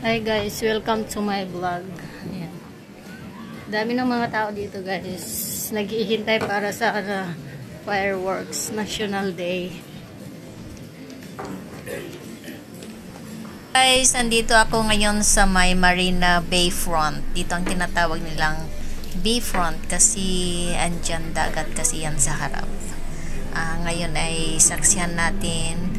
Hi guys, welcome to my vlog. Ayan. Dami ng mga tao dito guys. Naghihintay para sa fireworks, National Day. Guys, andito ako ngayon sa may Marina Bayfront. Dito ang tinatawag nilang Bayfront kasi andyan dagat kasi yan sa harap. Ngayon ay saksihan natin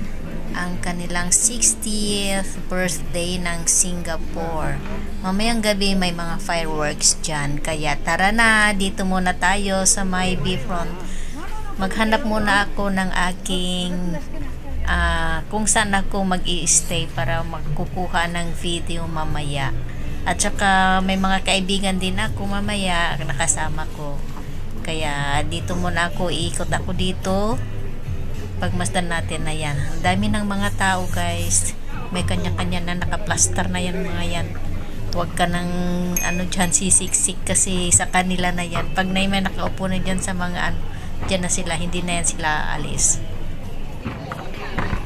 ang kanilang 60th birthday ng Singapore. Mamayang gabi may mga fireworks dyan. Kaya tara na, dito muna tayo sa may Bayfront. Maghanap muna ako ng aking kung saan ako mag-i-stay para magkukuha ng video mamaya. At saka may mga kaibigan din ako mamaya nakasama ko. Kaya dito muna ako, iikot ako dito. Pagmasdan natin na yan. Ang dami ng mga tao guys. May kanya-kanya na nakaplaster na yan mga yan. Huwag ka ng dyan sisiksik kasi sa kanila na yan. Pag may nakaupo na dyan sa mga dyan na sila, hindi na yan sila alis.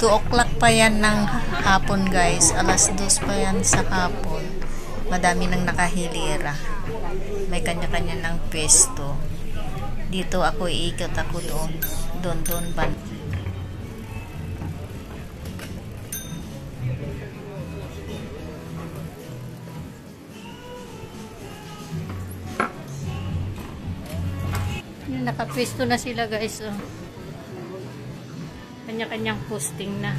2 o'clock pa yan ng hapon guys. Alas 2 pa yan sa hapon. Madami nang nakahilera. May kanya-kanya ng pwesto. Dito ako iikot ako doon. Doon ba? Nakapwesto na sila guys. Oh. Kanya-kanyang posting na.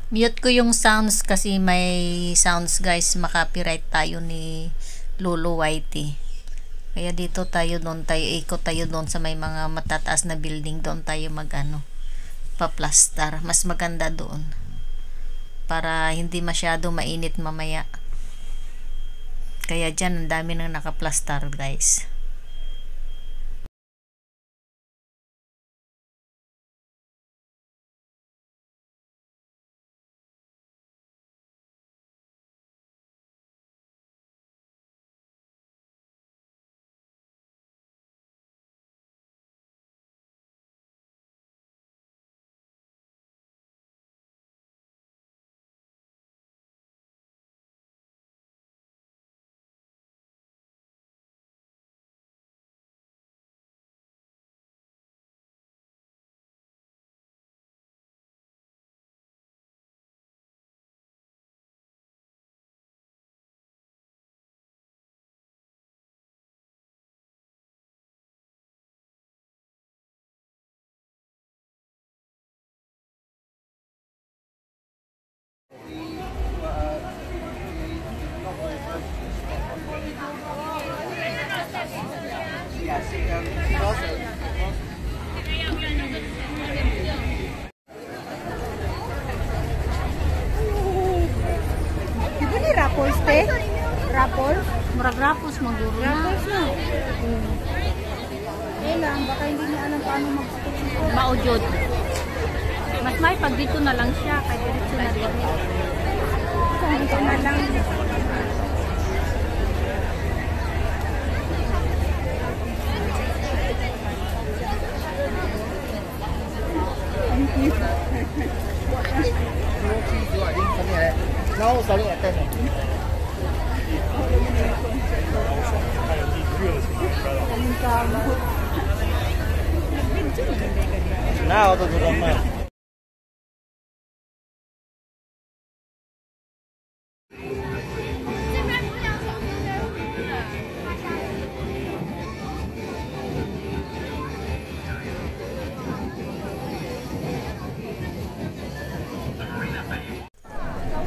Mute ko yung sounds kasi may sounds guys, makapiright tayo ni Lolo Whitey. Kaya dito tayo, doon tayo, ikot tayo doon sa may mga matataas na building, doon tayo paplastar. Mas maganda doon. Para hindi masyado mainit mamaya. Kaya dyan, ang dami nang nakaplastar guys. Rapples te? Rapples? Murag rapos, maguro na. Rapples na. Lang, baka hindi niya alam paano magpapagpapag. Maujod. Mas may pag dito na lang siya, kaya dito na dito. Dito na lang. Thank you. 然后手里也带着。哪有都这个卖？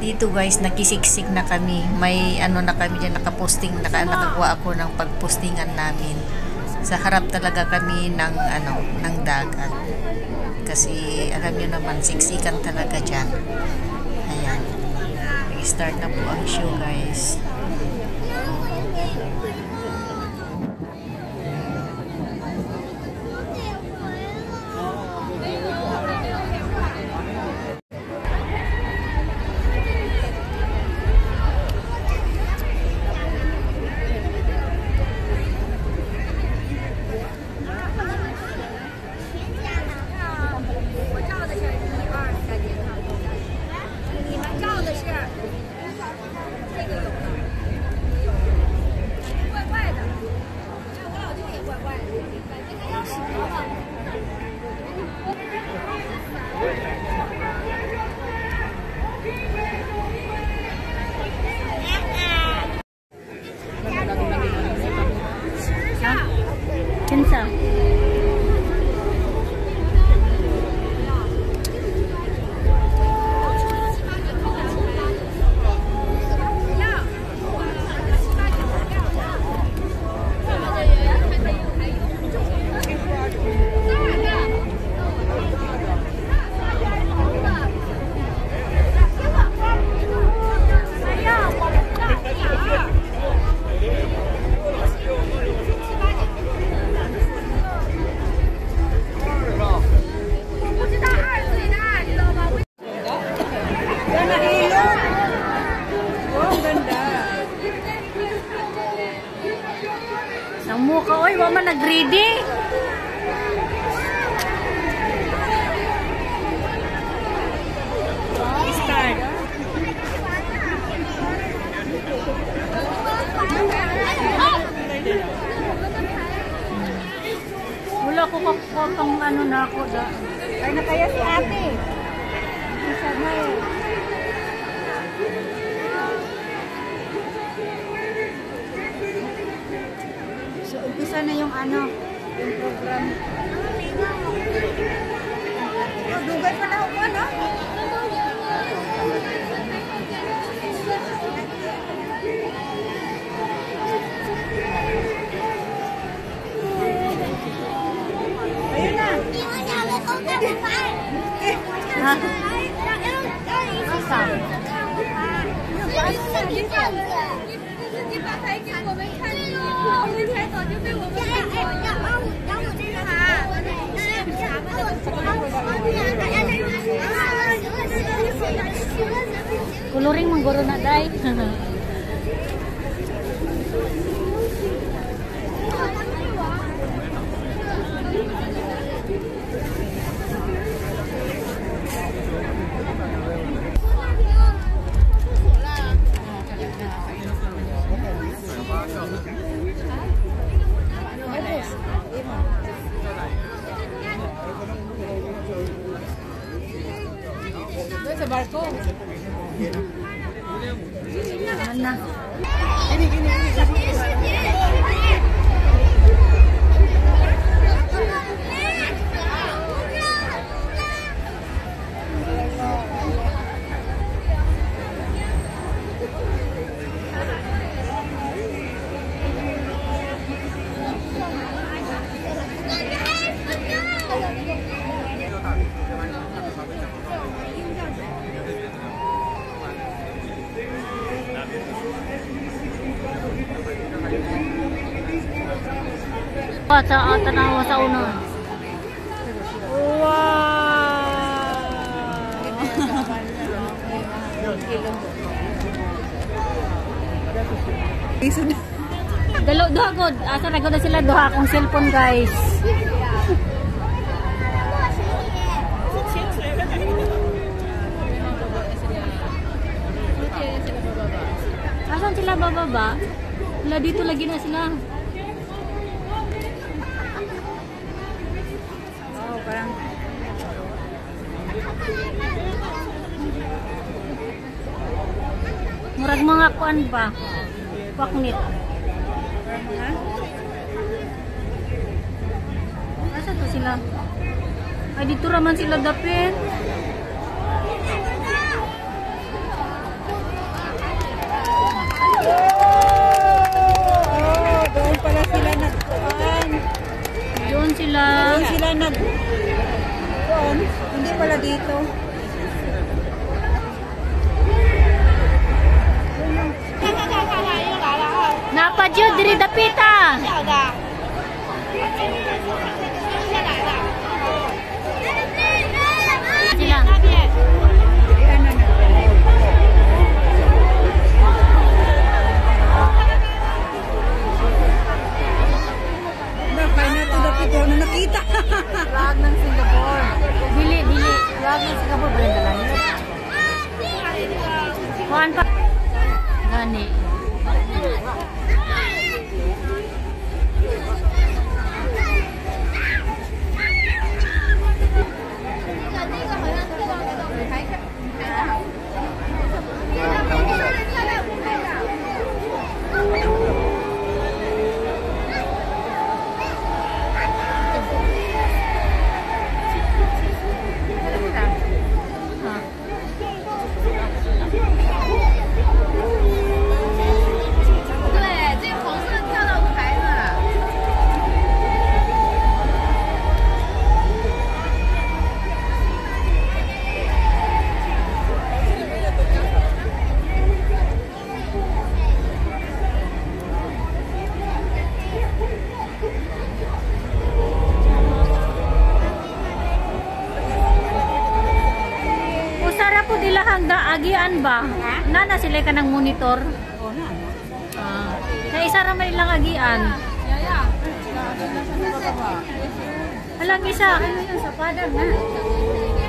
Dito guys, nakisiksik na kami. May na kami dyan, nakaposting, nakakuha ako ng pagpostingan namin. Sa harap talaga kami ng dagat. Kasi alam nyo naman, siksikan talaga dyan. Ayan. Nag-start na po ang show guys. Sa mukha, oy, wa man nag-ready. Start. Wala ko kakotong ano na ako da. Ay na kaya si ate. Isa na eh. So, umpisa na yung ano, yung program. Oh, dugay pa na ako, no? Ayun na. Ha? Coloring manggoro na day. Sa barko. Mana? Sa tanawa sa una. Dalo duha god. Asa na god sila duha akong cellphone guys. Asan sila bababa? Wala dito lagi na sila. Parang murag mga kuan ba? Paknit. Asa to sila? Ay dito raman sila dapit. doon pala sila nagkuhan. Doon sila. Doon sila nagkuhan. Hindi pala dito. Napa jud diri dapita. Sila. Final to the people na nakita. Flag ng Singapore. Bili. Flag ng Singapore. Brenda lang. Kuhan pa. Gani. Agian ba? Nana sila ka ng monitor? Oo na. Na isa ra man ilang agian. Halang isa, ano yun, sa Padang na.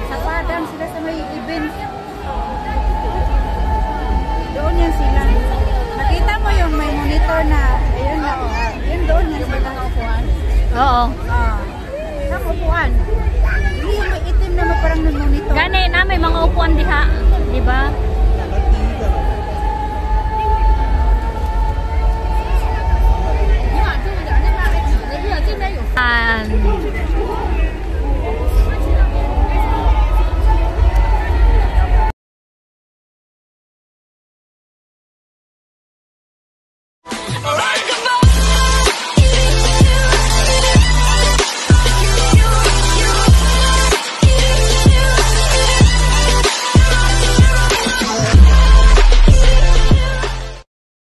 Sa Padang sila sa may event. Doon yan sila. Nakita mo yung may monitor na, ayun na, yun doon yan sila. Oo. Sa upuan. Hindi yung may itim na parang nag-monitor. Gani na may mga upuan diha, di ba?